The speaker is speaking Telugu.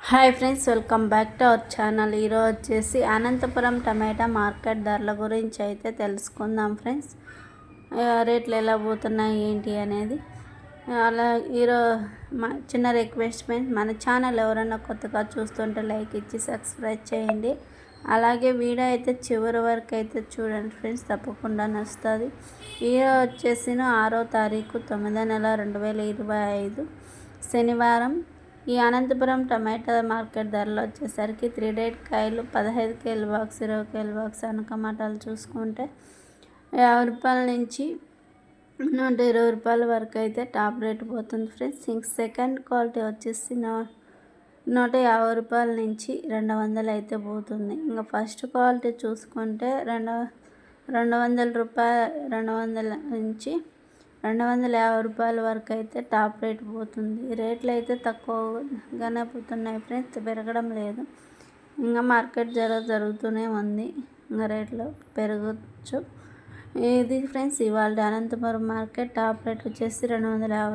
Hi friends, welcome back to our channel. ఈరోజు వచ్చేసి అనంతపురం టమాటా మార్కెట్ ధరల గురించి అయితే తెలుసుకుందాం ఫ్రెండ్స్. రేట్లు ఎలా పోతున్నాయి ఏంటి అనేది. అలా చిన్న రిక్వెస్ట్ ఫ్రెండ్స్, మన ఛానల్ ఎవరైనా కొత్తగా చూస్తుంటే లైక్ ఇచ్చి సబ్స్క్రైబ్ చేయండి. అలాగే వీడియో అయితే చివరి వరకు అయితే చూడండి ఫ్రెండ్స్, తప్పకుండా నచ్చుతుంది. ఈరోజు వచ్చేసి 6వ తారీఖు 9వ నెల 2025 శనివారం. ఈ అనంతపురం టమాటా మార్కెట్ ధరలు వచ్చేసరికి 3 డేట్ కాయలు 15 కేల బాక్స్, 20 కేల బాక్స్ టమాటాలు చూసుకుంటే 50 రూపాయల నుంచి 120 రూపాయల వరకు అయితే టాప్ రేట్ పోతుంది ఫ్రెండ్స్. ఇంక సెకండ్ క్వాలిటీ వచ్చేసి 150 రూపాయల నుంచి 200 అయితే పోతుంది. ఇంకా ఫస్ట్ క్వాలిటీ చూసుకుంటే 200 నుంచి 250 రూపాయల వరకు అయితే టాప్ రేట్ పోతుంది. రేట్లు అయితే తక్కువగానే పోతున్నాయి ఫ్రెండ్స్, పెరగడం లేదు. ఇంకా మార్కెట్ జరుగుతూనే ఉంది, ఇంకా రేట్లు పెరగచ్చు. ఇది ఫ్రెండ్స్ ఇవాళ అనంతపురం మార్కెట్ టాప్ రేట్ వచ్చేసి 250.